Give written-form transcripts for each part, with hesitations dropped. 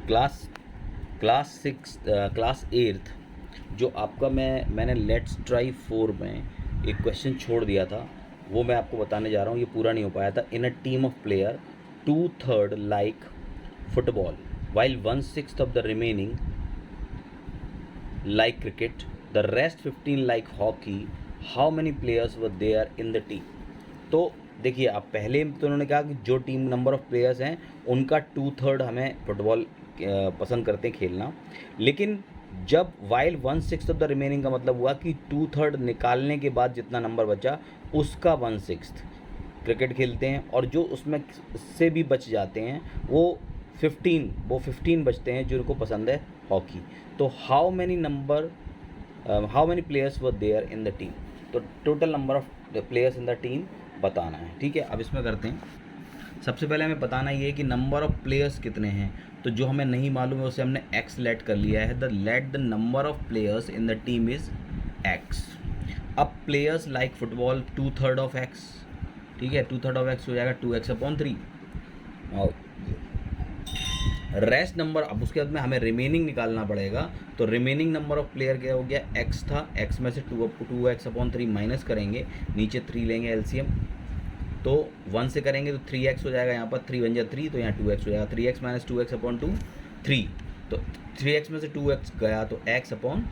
Class class six class eighth जो आपका मैंने लेट्स ट्राई 4 में एक क्वेश्चन छोड़ दिया था, वो मैं आपको बताने जा रहा हूँ। ये पूरा नहीं हो पाया था। In a team of player 2/3 like football while 1/6 of the remaining like cricket, the rest 15 like hockey, how many players were there in the team. तो देखिए, आप पहले तो उन्होंने कहा कि जो टीम नंबर ऑफ़ प्लेयर्स हैं उनका 2/3 हमें फुटबॉल पसंद करते हैं खेलना, लेकिन जब वाइल 1/6 ऑफ द रिमेनिंग का मतलब हुआ कि 2/3 निकालने के बाद जितना नंबर बचा उसका 1/6 क्रिकेट खेलते हैं, और जो उसमें से भी बच जाते हैं वो 15 बचते हैं जिनको पसंद है हॉकी। तो how many players were there in the team, तो total number of players in the team बताना है। ठीक है, अब इसमें करते हैं। सबसे पहले हमें बताना ये है कि नंबर ऑफ़ प्लेयर्स कितने हैं। तो जो हमें नहीं मालूम है उसे हमने एक्स लेट कर लिया है। The number of players in the team is X. अब players like football 2/3 of X, ठीक है, 2/3 ऑफ एक्स हो जाएगा 2x/3। और रेस्ट नंबर, अब उसके बाद में हमें रिमेनिंग निकालना पड़ेगा। तो रिमेनिंग नंबर ऑफ प्लेयर क्या हो गया, एक्स था, एक्स में से 2x/3 माइनस करेंगे, नीचे 3 लेंगे एलसीएम, तो 1 से करेंगे तो 3x हो जाएगा, यहाँ पर 3 बन जाए 3, तो यहाँ 2x हो जाएगा। 3x - 2x/2 3, तो 3x में से 2x गया तो x/3,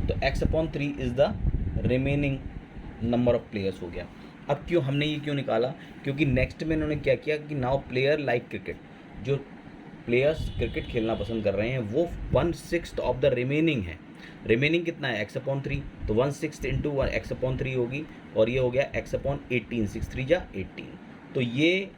तो x/3 is the remaining number of players हो गया। अब क्यों हमने ये क्यों निकाला, क्योंकि नेक्स्ट में इन्होंने क्या किया कि नाउ प्लेयर लाइक क्रिकेट, जो प्लेयर्स क्रिकेट खेलना पसंद कर रहे हैं वो 1/6 ऑफ द रिमेनिंग है। रिमेनिंग कितना है, x/3, तो 1/6 इंटू x/3 होगी, और ये हो गया x/18, 6 3 जा 18। तो ये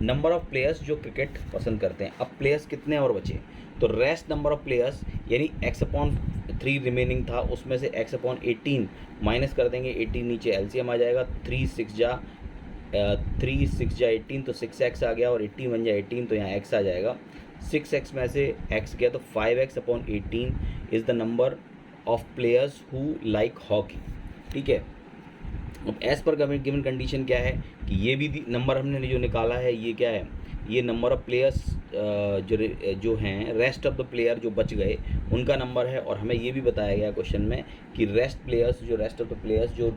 नंबर ऑफ़ प्लेयर्स जो क्रिकेट पसंद करते हैं। अब प्लेयर्स कितने और बचे, तो रेस्ट नंबर ऑफ़ प्लेयर्स यानी x/3 रिमेनिंग था, उसमें से x/18 माइनस कर देंगे, 18 नीचे एलसीएम आ जाएगा, 3 6 जा 18, तो 6x आ गया, और 18 बन जाए 18, तो यहाँ x आ जाएगा। 6x में से x गया तो 5x/18 is the number of players who like hockey. ठीक है, अब एज पर गिवन कंडीशन क्या है कि ये भी नंबर हमने जो निकाला है ये क्या है, ये नंबर ऑफ़ प्लेयर्स जो हैं रेस्ट ऑफ द प्लेयर जो बच गए उनका नंबर है। और हमें ये भी बताया गया क्वेश्चन में कि रेस्ट ऑफ द प्लेयर्स जो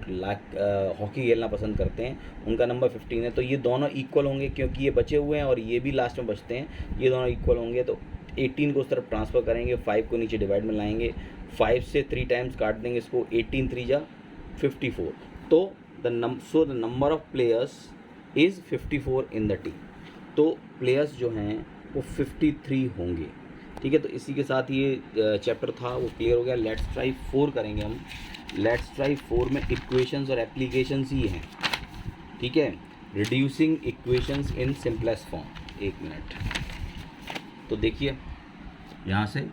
हॉकी खेलना पसंद करते हैं उनका नंबर 15 है। तो ये दोनों इक्वल होंगे क्योंकि ये बचे हुए हैं और ये भी लास्ट में बचते हैं, ये दोनों इक्वल होंगे। तो 18 को उस तरफ ट्रांसफ़र करेंगे, 5 को नीचे डिवाइड में लाएंगे, 5 से 3 टाइम्स काट देंगे इसको, 18 3 जा 54। तो the number of players is 54 in the team. तो प्लेयर्स जो हैं वो 53 होंगे। ठीक है, तो इसी के साथ ये चैप्टर था वो क्लियर हो गया। लेट्स ट्राई 4 करेंगे हम। लेट्स ट्राई 4 में इक्वेशंस और एप्लीकेशंस ही हैं। ठीक है, reducing equations in simplest form. 1 minute, तो देखिए यहाँ से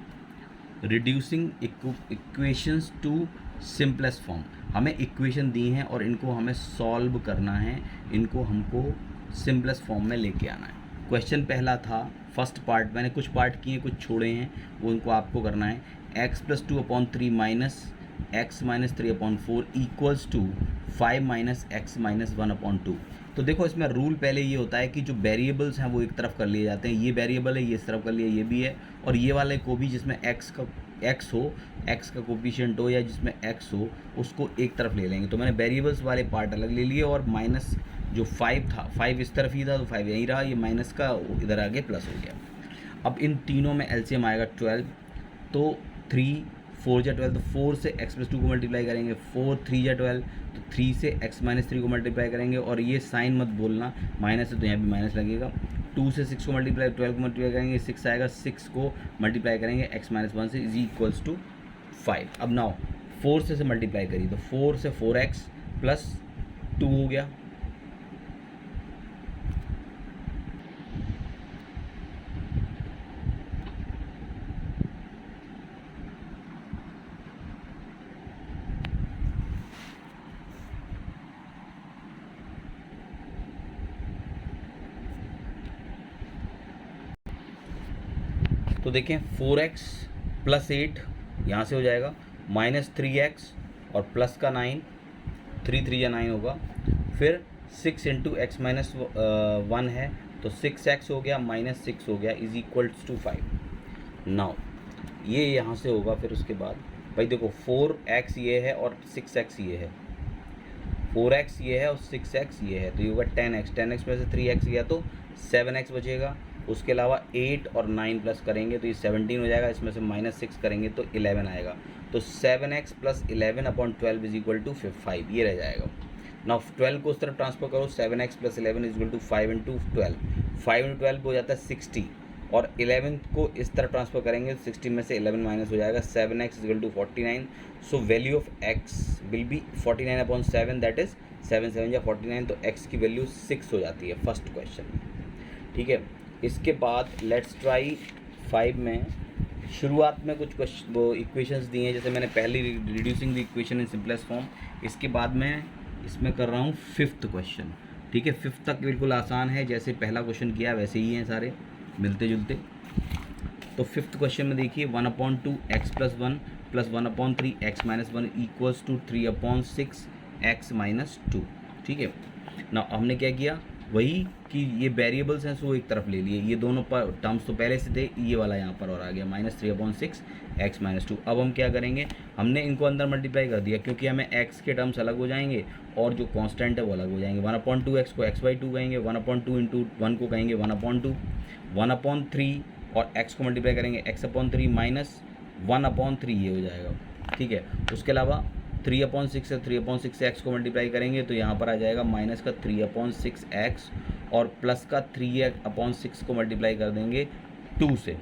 reducing equations to simplest form, हमें इक्वेशन दी हैं और इनको हमें सॉल्व करना है, इनको हमको सिंपलेस्ट फॉर्म में लेके आना है। क्वेश्चन पहला था, फर्स्ट पार्ट, मैंने कुछ पार्ट किए कुछ छोड़े हैं, वो इनको आपको करना है। x+2/3 minus x - 3/4 equals to 5 - x - 1/2। तो देखो इसमें रूल पहले ये होता है कि जो वेरिएबल्स हैं वो एक तरफ कर लिए जाते हैं, ये वेरिएबल है ये इस तरफ कर लिया, ये भी है, और ये वाले को भी जिसमें x का कोफिशिएंट हो या जिसमें x हो उसको एक तरफ ले लेंगे। तो मैंने वेरिएबल्स वाले पार्ट अलग ले लिए, और माइनस जो 5 था, 5 इस तरफ ही था तो 5 यहीं रहा, ये माइनस का इधर आगे प्लस हो गया। अब इन तीनों में एलसीएम आएगा 12, तो 3 4 जा 12, तो 4 से x+2 को मल्टीप्लाई करेंगे, 4 3 जा 12, तो 3 से x - 3 को मल्टीप्लाई करेंगे, और ये साइन मत बोलना, माइनस है तो यहाँ भी माइनस लगेगा। 2 से 6 को मल्टीप्लाई 12 को मल्टीप्लाई करेंगे 6 आएगा, 6 को मल्टीप्लाई करेंगे x - 1 से इज इक्वल्स टू 5। अब नाउ 4 से मल्टीप्लाई करिए तो 4 से 4x + 2 हो गया, तो देखें 4x + 8 यहाँ से हो जाएगा, -3x और प्लस का 9, 3 3 या 9 होगा, फिर 6 × x - 1 है तो 6x हो गया, -6 हो गया, इज इक्वल्स टू 5। नाउ ये यहाँ से होगा, फिर उसके बाद भाई देखो 4x ये है और 6x ये है, 4x ये है और 6x ये है, तो ये होगा 10x, 10x में से 3x गया तो 7x बचेगा। उसके अलावा 8 और 9 प्लस करेंगे तो ये 17 हो जाएगा, इसमें से -6 करेंगे तो 11 आएगा। तो 7x plus 11/12 is equal to 5, ये रह जाएगा। नाउ 12 को उस तरफ ट्रांसफर करो, 7x plus 11 is equal to 5 × 12, 5 × 12 हो जाता है 60, और 11 को इस तरफ ट्रांसफर करेंगे तो 60 में से 11 माइनस हो जाएगा, 7x is equal to 49। So value of x will be 49/7, that is 7 7 या 49, तो x की वैल्यू 6 हो जाती है फर्स्ट क्वेश्चन में। ठीक है, इसके बाद लेट्स ट्राई 5 में। शुरुआत में कुछ क्वेश्चन वो इक्वेशंस दी हैं, जैसे मैंने पहले reducing the equation in simplest form. इसके बाद मैं इसमें कर रहा हूँ 5th क्वेश्चन। ठीक है, 5th तक बिल्कुल आसान है, जैसे पहला क्वेश्चन किया वैसे ही हैं सारे मिलते जुलते। तो 5th क्वेश्चन में देखिए 1/2 x + 1 + 1/3 x - 1 equals to 3/6 x - 2। ठीक है ना, हमने क्या किया, वही कि ये वेरिएबल्स हैं सो एक तरफ ले लिए, ये दोनों पर टर्म्स तो पहले से थे, ये वाला यहाँ पर और आ गया -3/6 x - 2। अब हम क्या करेंगे, हमने इनको अंदर मल्टीप्लाई कर दिया क्योंकि हमें x के टर्म्स अलग हो जाएंगे और जो कांस्टेंट है वो अलग हो जाएंगे। 1/2 x को x/2 कहेंगे, 1/2 × 1 को कहेंगे 1/2, 1/3 और x को मल्टीप्लाई करेंगे x/3 माइनस 1/3 ये हो जाएगा। ठीक है, उसके अलावा 3/6 है, 3/6 से x को मल्टीप्लाई करेंगे तो यहाँ पर आ जाएगा माइनस का 3/6x और प्लस का 3/6 को मल्टीप्लाई कर देंगे 2 से,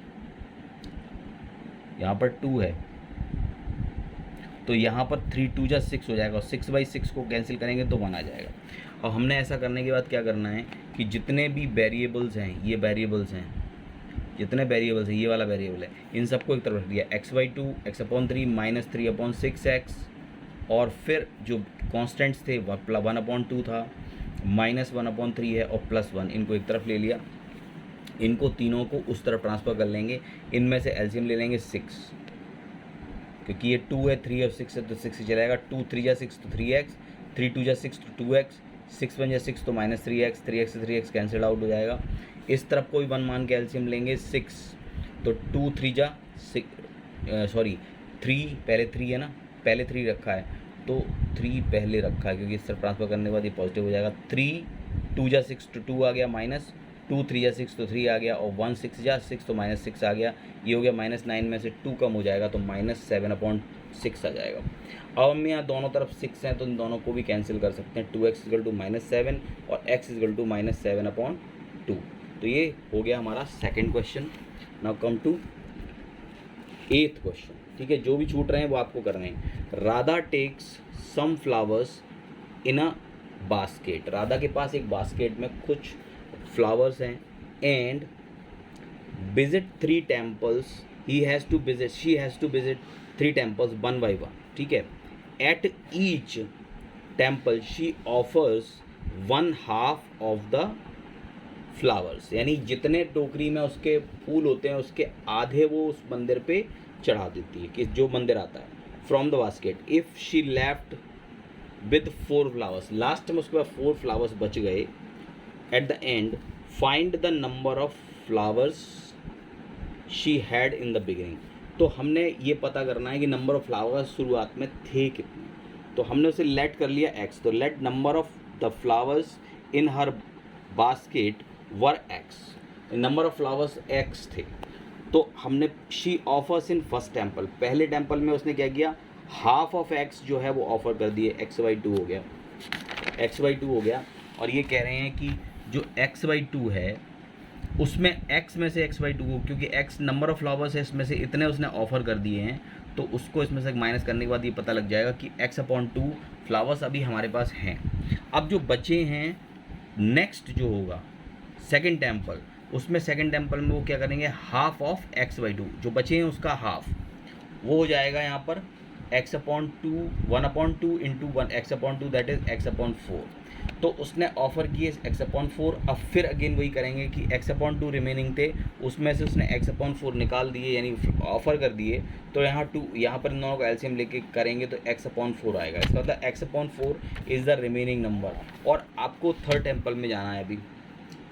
यहाँ पर 2 है तो यहाँ पर 3 × 2 = 6 हो जाएगा और 6/6 को कैंसिल करेंगे तो 1 आ जाएगा। और हमने ऐसा करने के बाद क्या करना है कि जितने भी वेरिएबल्स हैं, ये वेरिएबल्स हैं, जितने वेरिएबल्स हैं, ये वाला वेरिएबल है, इन सबको एक तरफ रख दिया, x/2 x/3 माइनस 3/6x, और फिर जो कॉन्स्टेंट्स थे 1/2 था, -1/3 है और +1, इनको एक तरफ ले लिया। इनको तीनों को उस तरफ ट्रांसफ़र कर लेंगे, इनमें से एलसीएम ले लेंगे 6, क्योंकि ये 2 है, 3 और 6 है तो 6 ही चलेगा। 2 × 3 = 6 तो 3x, 3 × 2 = 6 तो 2x, 6 × 1 = 6 तो -3x, 3x से 3x कैंसिल आउट हो जाएगा। इस तरफ कोई 1 मान के एलसीएम लेंगे 6, तो 2 × 3 = 6, सॉरी 3 पहले 3 है ना, पहले 3 रखा है तो 3 पहले रखा है क्योंकि इस तरफ ट्रांसफर करने के बाद ये पॉजिटिव हो जाएगा। 3 × 2 = 6 तो 2 आ गया, माइनस 2 × 3 = 6 तो 3 आ गया, और 1 × 6 = 6 तो -6 आ गया। ये हो गया -9 में से 2 कम हो जाएगा तो -7/6 आ जाएगा। अब हम यहाँ दोनों तरफ 6 हैं तो इन दोनों को भी कैंसिल कर सकते हैं, 2x = -7 और x = -7/2। तो ये हो गया हमारा second question. Now come to 8th question. ठीक है, जो भी छूट रहे हैं वो आपको करने हैं। Radha takes some flowers in a basket. Radha के पास एक बास्केट में कुछ फ्लावर्स हैं and visit 3 temples, she has to visit 3 temples 1 by 1। ठीक है, at each temple she offers 1/2 of the flowers, यानी जितने टोकरी में उसके फूल होते हैं उसके आधे वो उस मंदिर पे चढ़ा देती है, कि जो मंदिर आता है, from the basket. If she left with 4 flowers, last में उसके पास 4 फ्लावर्स बच गए, at the end find the number of flowers she had in the beginning. तो हमने ये पता करना है कि नंबर ऑफ फ्लावर्स शुरुआत में थे कितने, तो हमने उसे लेट कर लिया x, तो let number of the flowers in her basket were x, number of flowers x थे। तो हमने she offers in first temple, पहले टेम्पल में उसने क्या किया, हाफ ऑफ x जो है वो ऑफर कर दिए, x/2 हो गया, x/2 हो गया। और ये कह रहे हैं कि जो x/2 है उसमें x में से x/2 को, क्योंकि x नंबर ऑफ फ्लावर्स है, इसमें से इतने उसने ऑफर कर दिए हैं, तो उसको इसमें से माइनस करने के बाद ये पता लग जाएगा कि x/2 फ्लावर्स अभी हमारे पास हैं। अब जो बचे हैं नेक्स्ट जो होगा सेकंड टेम्पल, उसमें सेकंड टेम्पल में वो क्या करेंगे, हाफ ऑफ x/2, जो बचे हैं उसका हाफ, वो हो जाएगा यहाँ पर x/2, 1/2 × 1 x/2, that is x/4। तो उसने ऑफ़र किए x/4। अब फिर अगेन वही करेंगे कि x/2 रिमेनिंग थे, उसमें से उसने x/4 निकाल दिए, यानी ऑफ़र कर दिए, तो यहाँ पर इन दोनों का एलसीएम लेके करेंगे तो x/4 आएगा। इसका मतलब x/4 is the remaining number. और आपको थर्ड टेम्पल में जाना है। अभी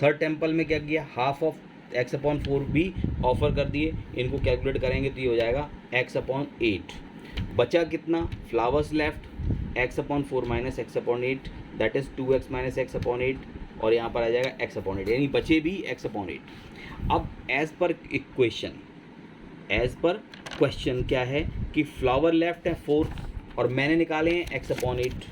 थर्ड टेम्पल में क्या किया, हाफ ऑफ x/4 भी ऑफर कर दिए, इनको कैलकुलेट करेंगे तो ये हो जाएगा x/8। बचा कितना, flowers left x/4 minus x/8 that is 2x minus x/8 और यहाँ पर आ जाएगा x/8, यानी बचे भी x/8। अब एज पर क्वेश्चन क्या है कि फ्लावर लेफ्ट है 4 और मैंने निकाले हैं x/8।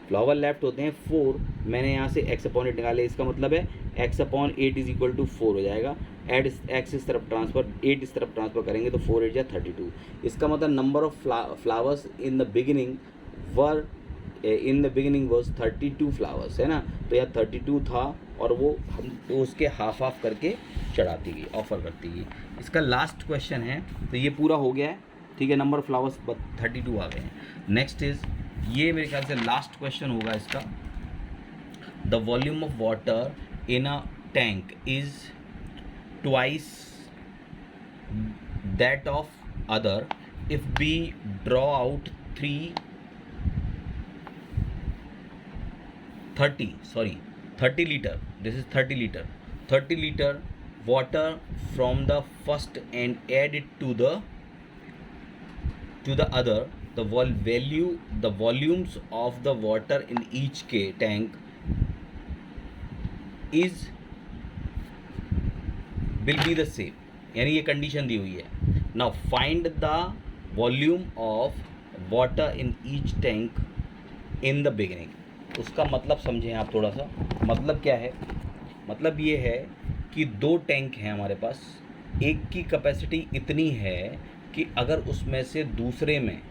फ्लावर लेफ्ट होते हैं 4, मैंने यहाँ से x/8 निकाले, इसका मतलब है x/8 इज इक्वल टू 4 हो जाएगा। एड x इस तरफ ट्रांसफर, 8 इस तरफ ट्रांसफर करेंगे तो 4 8 या 32। इसका मतलब number of flowers in the beginning was 32 flowers, है ना। तो यहाँ 32 था और वो हम तो उसके हाफ करके चढ़ाती गई, ऑफर करती गई। इसका लास्ट क्वेश्चन है, तो ये पूरा हो गया है, ठीक है। नंबर ऑफ फ्लावर्स 32 आ गए हैं। नेक्स्ट इज, ये मेरे ख्याल से लास्ट क्वेश्चन होगा इसका। The volume of water in a tank is twice that of other if we draw out 30 liter, this is 30 liter water from the first and add it to the other, the volumes of the water in each tank will be the same, यानी ये condition दी हुई है। Now find the volume of water in each tank in the beginning. उसका मतलब समझें आप थोड़ा सा। मतलब क्या है, मतलब ये है कि 2 टैंक हैं हमारे पास, एक की कैपेसिटी इतनी है कि अगर उसमें से दूसरे में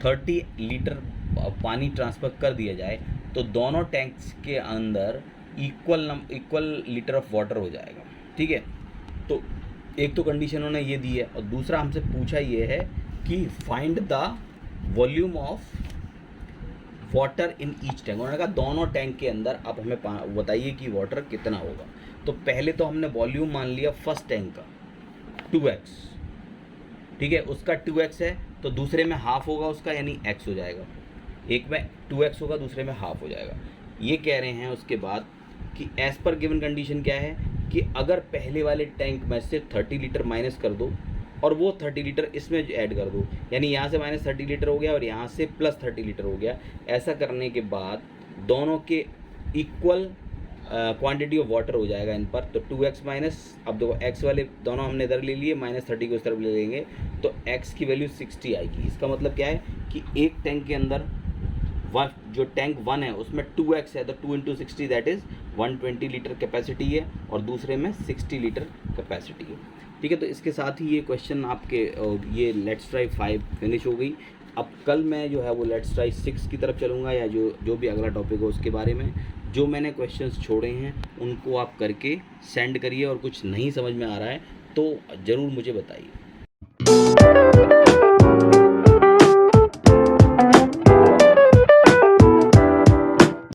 30 लीटर पानी ट्रांसफ़र कर दिया जाए तो दोनों टैंक्स के अंदर इक्वल लीटर ऑफ वाटर हो जाएगा, ठीक है। तो एक तो कंडीशन उन्होंने ये दी है और दूसरा हमसे पूछा ये है कि find the volume of water in each tank. उन्होंने कहा दोनों टैंक के अंदर आप हमें बताइए कि वाटर कितना होगा। तो पहले तो हमने वॉल्यूम मान लिया फर्स्ट टैंक का 2x, ठीक है, उसका 2x है तो दूसरे में हाफ होगा उसका, यानी x हो जाएगा। एक में 2x होगा, दूसरे में हाफ हो जाएगा। ये कह रहे हैं उसके बाद कि एज पर गिवन कंडीशन क्या है कि अगर पहले वाले टैंक में से 30 लीटर माइनस कर दो और वो 30 लीटर इसमें ऐड कर दो, यानी यहाँ से माइनस 30 लीटर हो गया और यहाँ से प्लस 30 लीटर हो गया। ऐसा करने के बाद दोनों के इक्वल क्वांटिटी ऑफ वाटर हो जाएगा इन पर। तो 2x माइनस, अब देखो x वाले दोनों हमने इधर ले लिए, माइनस 30 को इस तरफ ले लेंगे तो x की वैल्यू 60 आएगी। इसका मतलब क्या है कि एक टैंक के अंदर जो टैंक 1 है उसमें 2x है तो 2 × 60 दैट इज़ 120 लीटर कैपेसिटी है और दूसरे में 60 लीटर कैपेसिटी है, ठीक है। तो इसके साथ ही ये क्वेश्चन आपके ये लेट्स ट्राई 5 फिनिश हो गई। अब कल मैं जो है वो लेट्स ट्राई 6 की तरफ चलूँगा, या जो भी अगला टॉपिक हो उसके बारे में। जो मैंने क्वेश्चंस छोड़े हैं उनको आप करके सेंड करिए और कुछ नहीं समझ में आ रहा है तो ज़रूर मुझे बताइए।